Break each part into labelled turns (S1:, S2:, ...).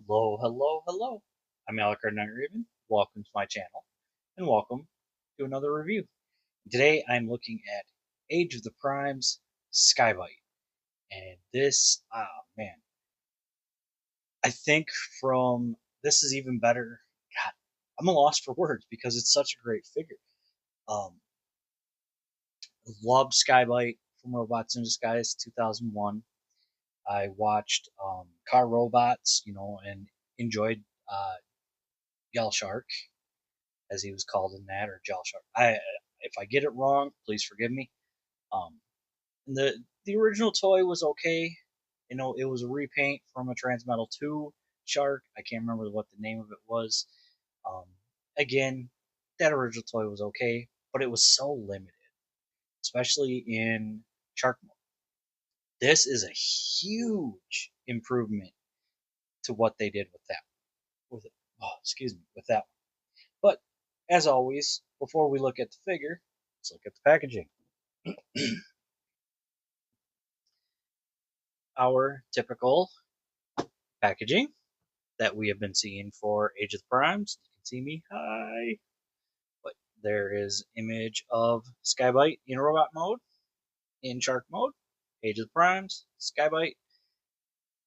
S1: Hello, hello, hello. I'm Alec Night Raven. Welcome to my channel, and welcome to another review. Today I'm looking at Age of the Primes Sky Byte. And this, man, I think from this is even better. God, I'm a loss for words because it's such a great figure. Um, Loved Sky Byte from Robots in Disguise 2001. I watched Car Robots, and enjoyed Yell Shark, as he was called in that, or Gel Shark. If I get it wrong, please forgive me. Um, the original toy was okay. It was a repaint from a Transmetal 2 shark. I can't remember what the name of it was. Um, again, that original toy was okay, but it was so limited, especially in shark mode. This is a huge improvement to what they did with that. With it, oh, excuse me, with that one. But as always, before we look at the figure, let's look at the packaging. Our typical packaging that we have been seeing for Age of the Primes. You can see me, hi. But there is image of Sky Byte in robot mode, in shark mode, Age of the Primes, Sky Byte.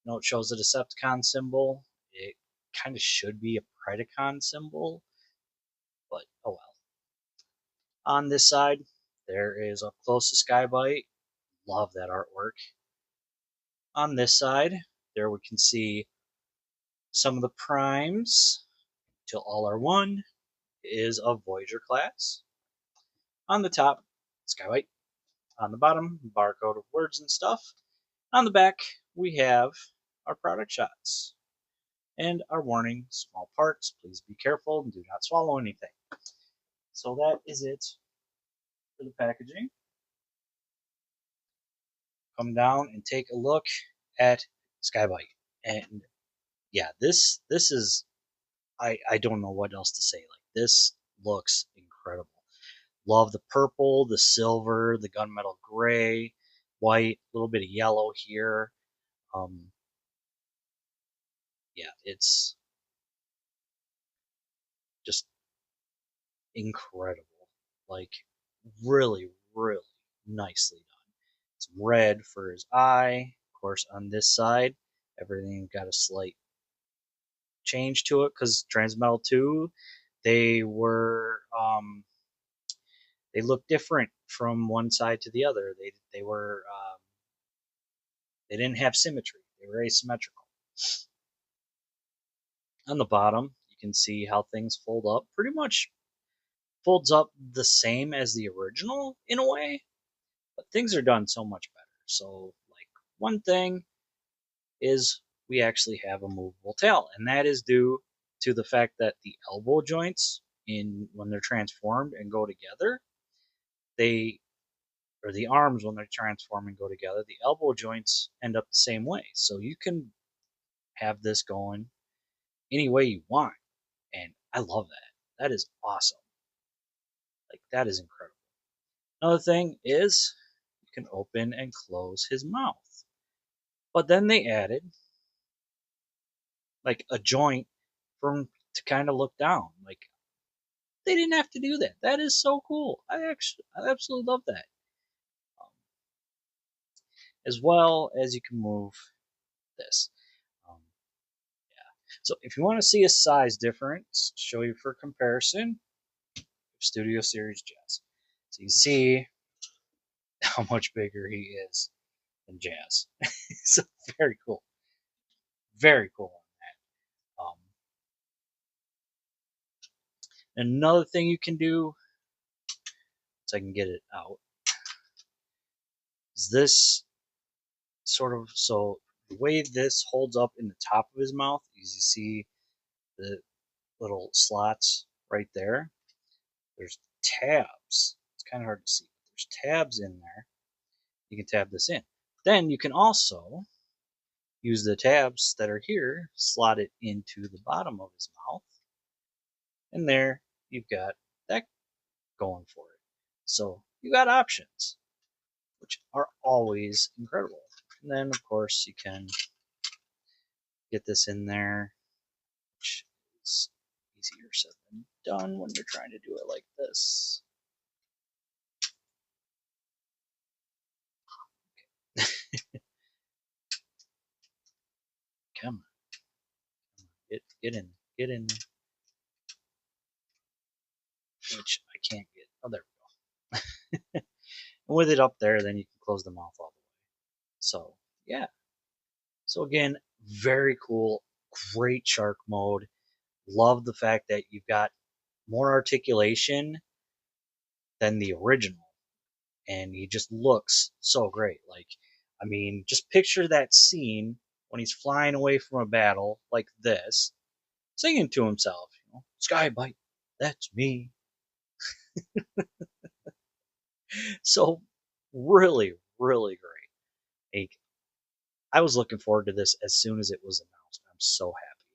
S1: It shows the Decepticon symbol. It kind of should be a Predacon symbol, but oh well. On this side, there is up close to Sky Byte. Love that artwork. On this side, there we can see some of the primes till all are one is of Voyager class. On the top, Sky Byte. On the bottom, barcode of words and stuff. On the back, we have our product shots and our warning: small parts, please be careful and do not swallow anything. So that is it for the packaging. Come down and take a look at Sky Byte. And yeah, this is, I don't know what else to say. Like, this looks incredible. Love the purple, the silver, the gunmetal gray, white, a little bit of yellow here. Yeah, it's just incredible. Like, really, really nicely done. Some red for his eye. Of course, on this side, everything got a slight change to it because Transmetal 2, they were they looked different from one side to the other. They were they didn't have symmetry. They were asymmetrical. On the bottom, you can see how things fold up. Pretty much folds up the same as the original in a way, but things are done so much better. So, like, one thing is we actually have a movable tail, and that is due to the fact that the elbow joints in when they're transformed and go together, they or the arms when they're transformed and go together, the elbow joints end up the same way. So you can have this going any way you want, and I love that. That is awesome. Like, that is incredible. Another thing is you can open and close his mouth. But then they added like a joint for him to kind of look down. Like, they didn't have to do that. That is so cool. I absolutely love that. Um, as well as you can move this. Um, yeah. So if you want to see a size difference, show you for comparison, Studio Series Jazz. So you see how much bigger he is than Jazz. So very cool. Very cool on that. Another thing you can do, so I can get it out, is this sort of, so the way this holds up in the top of his mouth is, you see the little slots right there. There's tabs. It's kind of hard to see. There's tabs in there. You can tab this in. Then you can also use the tabs that are here, slot it into the bottom of his mouth, and there you've got that going for it. So you got options, which are always incredible. And then, of course, you can get this in there. which is easier said than done when you're trying to do it like this. Come on, get in, get in. Which I can't get. Oh, there we go. And with it up there, then you can close the mouth all the way. So yeah. So again, very cool, great shark mode. Love the fact that you've got more articulation than the original, and he just looks so great. Like, I mean, just picture that scene when he's flying away from a battle like this, singing to himself, Sky Byte, that's me. So really, really great. Like, I was looking forward to this as soon as it was announced. I'm so happy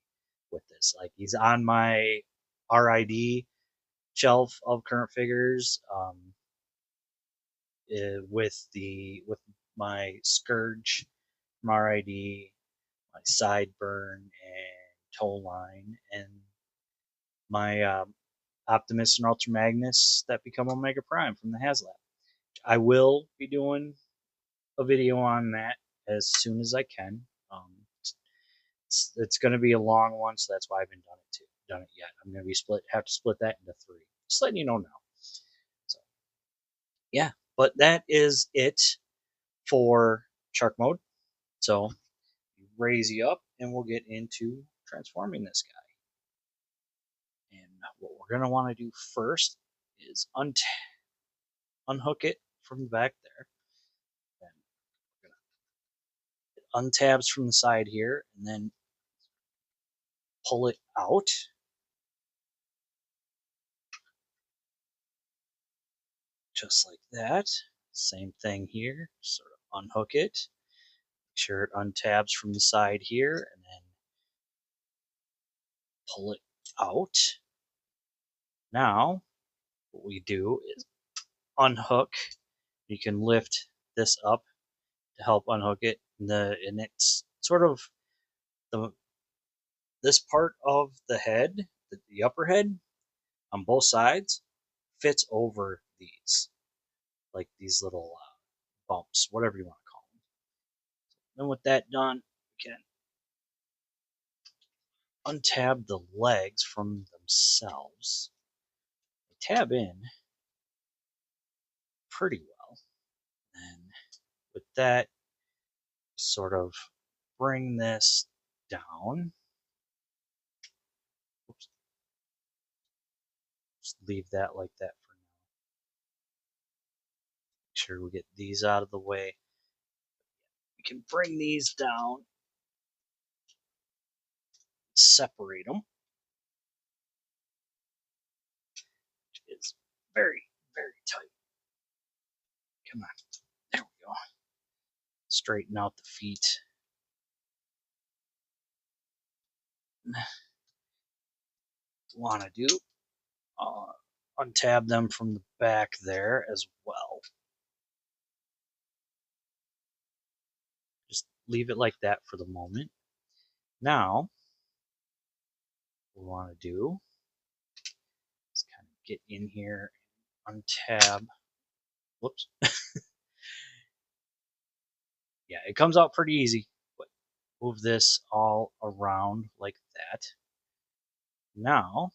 S1: with this. Like, he's on my RID shelf of current figures. With my Scourge from RID, my Sideburn and Tow Line, and my Optimus and Ultra Magnus that become Omega Prime from the HasLab. I will be doing a video on that as soon as I can. It's going to be a long one, so that's why I haven't done it yet. I'm going to have to split that into 3. Just letting you know now. So yeah, but that is it for Shark Mode. So raise you up, and we'll get into transforming this guy. And what we're going to want to do first is unhook it from the back there. Then we're going to untabs from the side here, and then pull it out. Just like that. Same thing here. Sort of unhook it. Make sure it untabs from the side here, and then pull it out. Now, what we do is unhook. You can lift this up to help unhook it. And it's sort of this part of the head, the upper head, on both sides, fits over these, like these little bumps, whatever you want to call them. Then with that done, we can untab the legs from themselves. They tab in pretty well. And with that, sort of bring this down. Oops. Just leave that like that for now. Make sure we get these out of the way. We can bring these down, separate them. It's very, very tight. Come on. There we go. Straighten out the feet. Want to do untab them from the back there as well. Just leave it like that for the moment. Now, what we want to do is kind of get in here and untab. Whoops. Yeah, it comes out pretty easy, but move this all around like that. Now,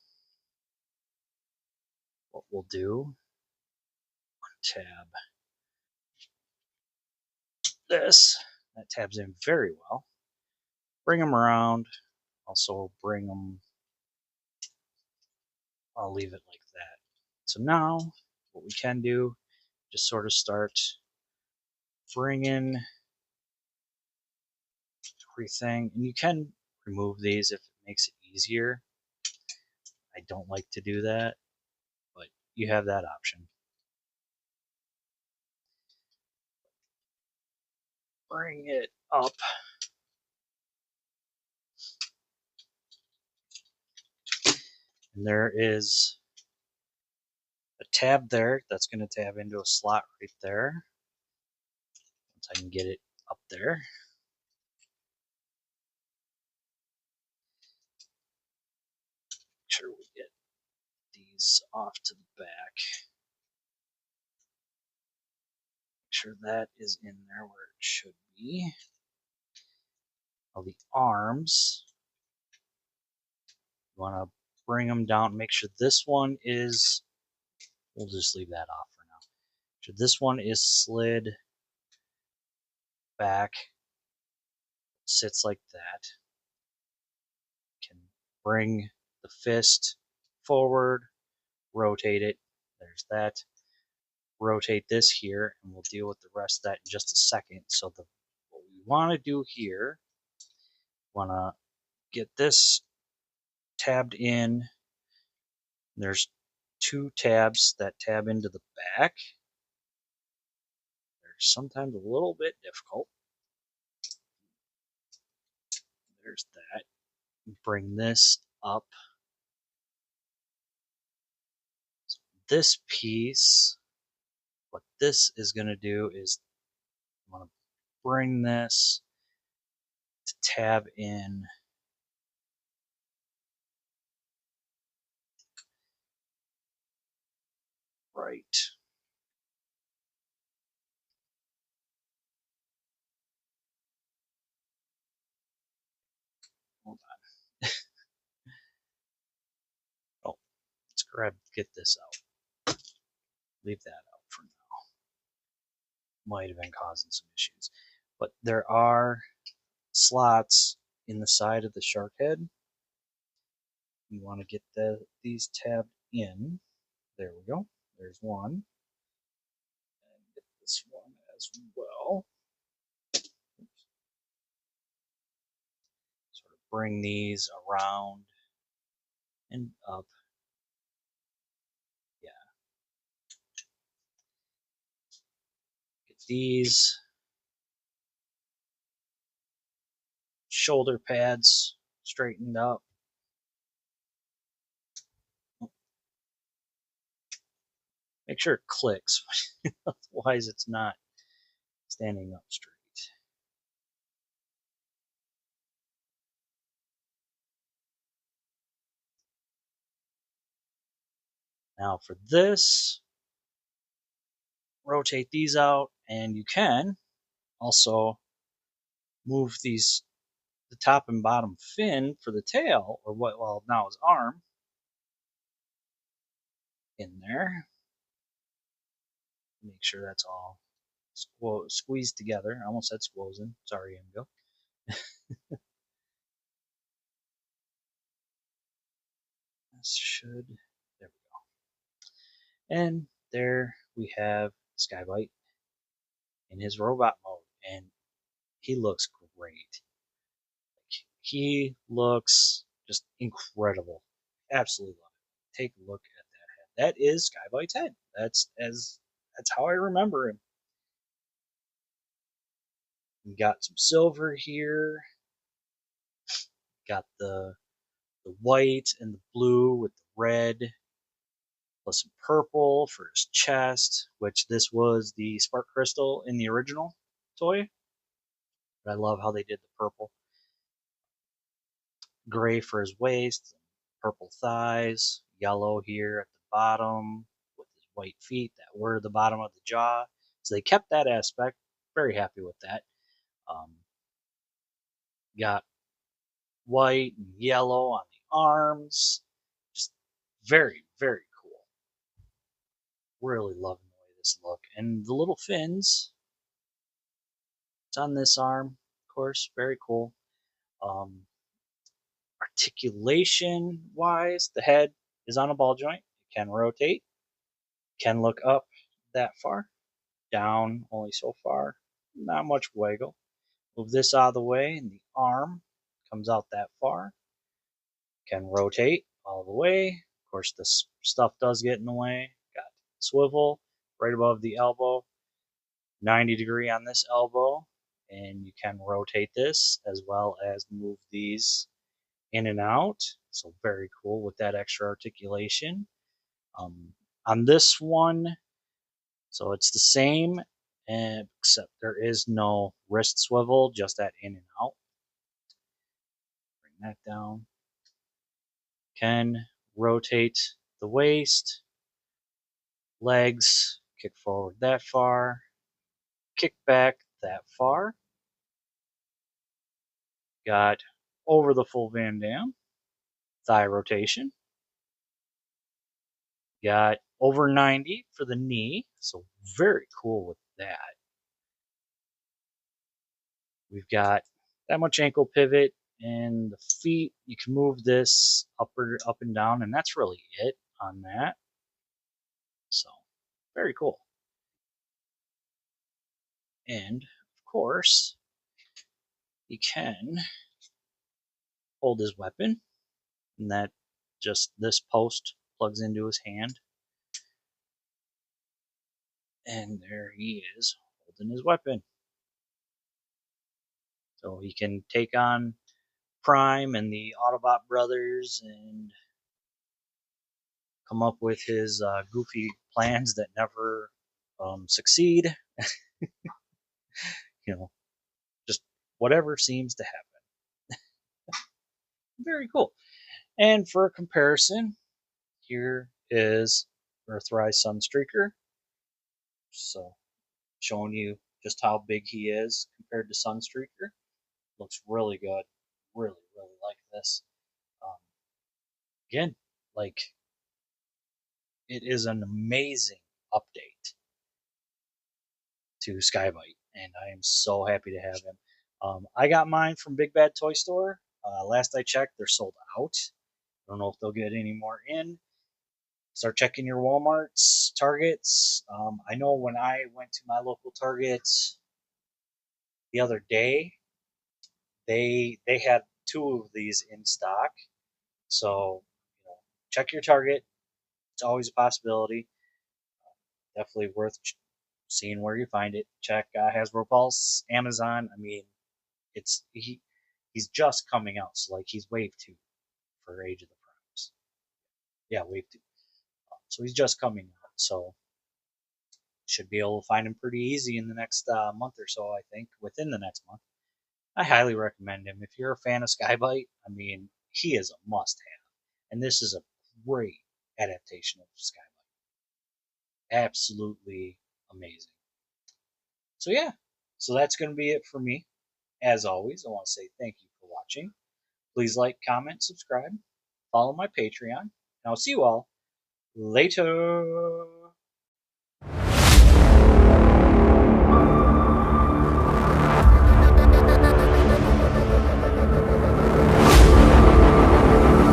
S1: what we'll do, untab this. That tabs in very well. Bring them around. Also bring them, I'll leave it like that. So now, what we can do, just sort of start bringing everything, and you can remove these if it makes it easier. I don't like to do that, but you have that option. Bring it up. And there is a tab there that's going to tab into a slot right there. Once I can get it up there. these off to the back. Make sure that is in there where it should be. All the arms, you want to bring them down. Make sure this one is, we'll just leave that off for now. Make sure this one is slid back, sits like that. Can bring the fist forward, rotate it. There's that. Rotate this here, and we'll deal with the rest of that in just a second. So what we want to do here, want to get this tabbed in. There's 2 tabs that tab into the back. They're sometimes a little bit difficult. There's that. Bring this up. So this piece, what this is going to do is I want to bring this to tab in right. Hold on. Oh, get this out. Leave that out for now. Might have been causing some issues. But there are slots in the side of the shark head. You want to get these tabbed in. There we go. There's one. And get this one as well. Sort of bring these around and up. Yeah. Get these shoulder pads straightened up. Make sure it clicks, otherwise it's not standing up straight. Now for this, rotate these out, and you can also move these, the top and bottom fin for the tail, or what, well, now his arm, in there. Make sure that's all squeezed together. I almost said squozen. Sorry, Emgo. This should, there we go. And there we have Sky Byte in his robot mode, and he looks great. He looks just incredible. Absolutely love it. Take a look at that head. That is Sky Byte's head. That's how I remember him. We got some silver here. Got the white and the blue with the red, plus some purple for his chest, which this was the spark crystal in the original toy. But I love how they did the purple. Gray for his waist, purple thighs, yellow here at the bottom with his white feet that were the bottom of the jaw. So they kept that aspect. Very happy with that. Got white and yellow on the arms. Just very, very cool. Really loving the way this look. And the little fins. It's on this arm, of course. Very cool. Articulation wise, the head is on a ball joint. It can rotate. Can look up that far. Down only so far. Not much wiggle. Move this out of the way, and the arm comes out that far. Can rotate all the way. Of course, this stuff does get in the way. Got swivel right above the elbow, 90-degree on this elbow, and you can rotate this as well as move these in and out. So very cool with that extra articulation. On this one, so it's the same, except there is no wrist swivel, just that in and out. Bring that down. Can rotate the waist, legs, kick forward that far, kick back that far. Got over the full Van Dam, thigh rotation. Got over 90 for the knee, so very cool with that. We've got that much ankle pivot, and the feet, you can move this up and down, and that's really it on that. So very cool. And of course, he can hold his weapon, and that just this post plugs into his hand, and there he is holding his weapon. So he can take on Prime and the Autobot brothers and come up with his goofy plans that never succeed. You know, just whatever seems to happen. Very cool. And for a comparison, here is Earthrise Sunstreaker. So showing you just how big he is compared to Sunstreaker. Looks really good. Really, really like this. Um, Again, like it is an amazing update to Sky Byte, and I am so happy to have him. I got mine from Big Bad Toy Store. Last I checked, they're sold out. I don't know if they'll get any more in. Start checking your Walmarts, Targets. I know when I went to my local Target the other day, they had two of these in stock. So check your Target. It's always a possibility. Definitely worth seeing where you find it. Check Hasbro Pulse, Amazon. I mean, it's he's just coming out, so like he's wave 2 for Age of the Primes. Yeah, wave 2. So he's just coming out, so should be able to find him pretty easy in the next month or so. I think within the next month. I highly recommend him if you're a fan of Skybite. I mean, he is a must-have, and this is a great adaptation of Skybite. Absolutely amazing. So yeah, so that's going to be it for me. As always, I want to say thank you for watching. Please like, comment, subscribe, follow my Patreon, and I'll see you all later.